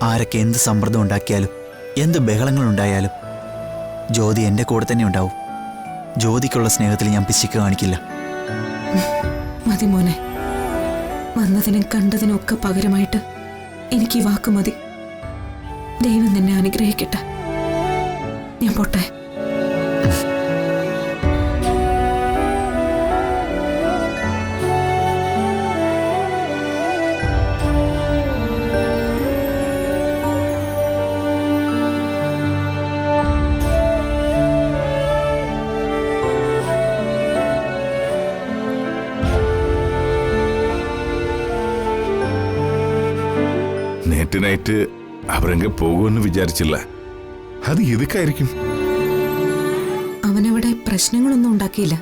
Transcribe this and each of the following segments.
ആരൊക്കെ എന്ത് സമ്മർദ്ദം ഉണ്ടാക്കിയാലും എന്ത് ബഹളങ്ങളുണ്ടായാലും ജ്യോതി എൻ്റെ കൂടെ തന്നെ ഉണ്ടാവും. ജ്യോതിക്കുള്ള സ്നേഹത്തിൽ ഞാൻ പിശുക്ക് കാണിക്കില്ല. മതി മോനെ, വന്നതിനും കണ്ടതിനും ഒക്കെ പകരമായിട്ട് എനിക്ക് ഈ വാക്ക് മതി. ദൈവം നിന്നെ അനുഗ്രഹിക്കട്ടെ. ഞാൻ പോട്ടെ. നൈറ്റ് അവരെങ്കിൽ പോകുമെന്ന് വിചാരിച്ചില്ല. അത് ഇതൊക്കെയായിരിക്കും. അവനവിടെ പ്രശ്നങ്ങളൊന്നും ഉണ്ടാക്കിയില്ല.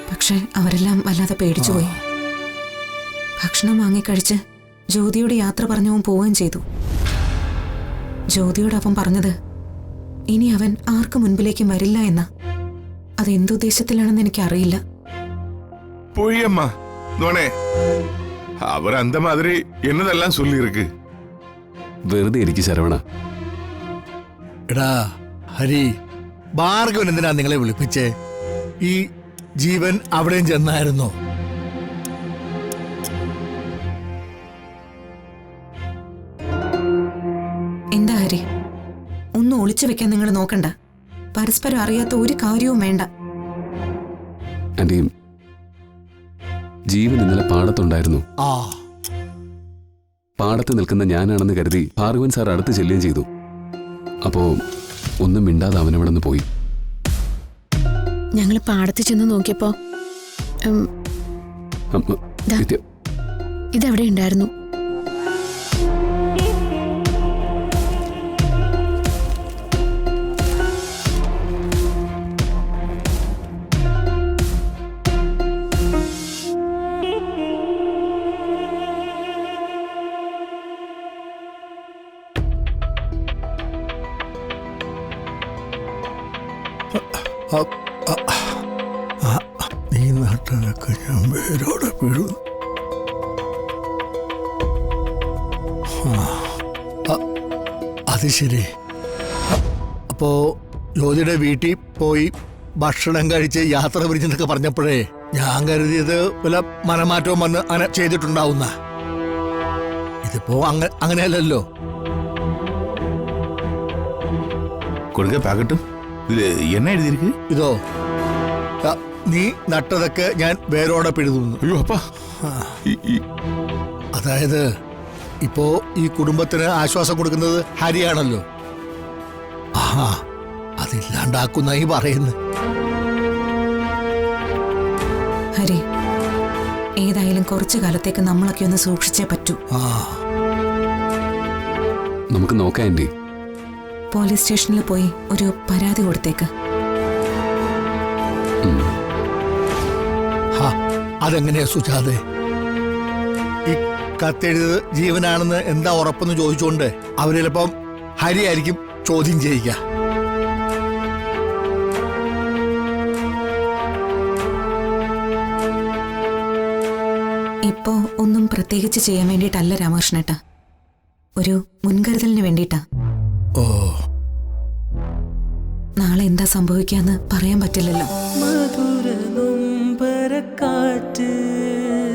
പക്ഷെ അവരെല്ലാം വല്ലാതെ പേടിച്ചുപോയി. ഭക്ഷണം വാങ്ങിക്കഴിച്ച് ജ്യോതിയോട് യാത്ര പറഞ്ഞവൻ പോവുകയും ചെയ്തു. ജ്യോതിയോട് അവൻ പറഞ്ഞത് ഇനി അവൻ ആർക്കു മുൻപിലേക്കും വരില്ല എന്ന. അതെന്തുദ്ദേശത്തിലാണെന്ന് എനിക്കറിയില്ല. പൊയ്യമ്മ നോണേ, അവർ അന്ത മാതിരി എന്നതെല്ലാം ചൊല്ലിയിருக்கு. വെറുതെ ഇരിക്കും ശരവണ. എടാ ഹരി, ഭാർഗവൻ എന്തിനാ നിങ്ങളെ വിളിപ്പിച്ചേ? ഈ ജീവൻ അവിടെയും ചെന്നായിരുന്നോ? എന്താ ഹരി, ഒന്നും ഒളിച്ചു വെക്കാൻ നിങ്ങൾ നോക്കണ്ട. പരസ്പരം അറിയാത്ത ഒരു കാര്യവും വേണ്ട. ആന്റി, ജീവൻ ഇന്നലെ പാടത്തുണ്ടായിരുന്നു. പാടത്ത് നിൽക്കുന്ന ഞാനാണെന്ന് കരുതി ഭാർഗവൻ സാർ അടുത്ത് ചെല്ലുകയും ചെയ്തു. അപ്പോ ഒന്നും മിണ്ടാതെ അവനവിടെ നിന്ന് പോയി. ഞങ്ങൾ പാടത്ത് ചെന്ന് നോക്കിയപ്പോ ഇതവിടെ ഉണ്ടായിരുന്നു. നീ നട്ടതൊക്കെ ഞാൻ വേരോടെ വീഴും. അത് ശരി. അപ്പോ ജ്യോതിയുടെ വീട്ടിൽ പോയി ഭക്ഷണം കഴിച്ച് യാത്ര പിരിച്ചെന്നൊക്കെ പറഞ്ഞപ്പോഴേ ഞാൻ കരുതിയത് വല്ല മനമാറ്റവും വന്ന് അങ്ങനെ ചെയ്തിട്ടുണ്ടാവുന്ന. ഇതിപ്പോ അങ്ങനെയല്ലല്ലോ. കൊടുക്ക പാക്കട്ടും. എന്നെ എഴുതിയിരിക്ക്. ഇതോ, നീ നട്ടതൊക്കെ ഞാൻ വേരോടെ പിഴുതുന്നു. അയ്യോ അപ്പാ. അതായത് ഇപ്പോ ഈ കുടുംബത്തിന് ആശ്വാസം കൊടുക്കുന്നത് ഹരിയാണല്ലോ. ആഹാ, അതില്ലാണ്ടാക്കുന്ന ഈ പറയുന്നു. ഹരി, ഏതായാലും കുറച്ചു കാലത്തേക്ക് നമ്മളൊക്കെ ഒന്ന് സൂക്ഷിച്ചേ പറ്റൂ. നമുക്ക് നോക്കാം ആന്റി. പോലീസ് സ്റ്റേഷനിൽ പോയി ഒരു പരാതി കൊടുത്തേക്ക്. അതെങ്ങനെയാ സുജാതെ? ഈ കത്തെഴുത് ജീവനാണെന്ന് എന്താ ഉറപ്പെന്ന് ചോദിച്ചുകൊണ്ട് അവര് ചിലപ്പം ഹരിയായിരിക്കും ചോദ്യം ചെയ്യിക്ക. ഇപ്പോ ഒന്നും പ്രത്യേകിച്ച് ചെയ്യാൻ വേണ്ടിയിട്ടല്ല രാമകൃഷ്ണേട്ടാ, ഒരു മുൻകരുതലിന് വേണ്ടിയിട്ടാ. ഓ, നാളെ എന്താ സംഭവിക്കാന്ന് പറയാൻ പറ്റില്ലല്ലോ.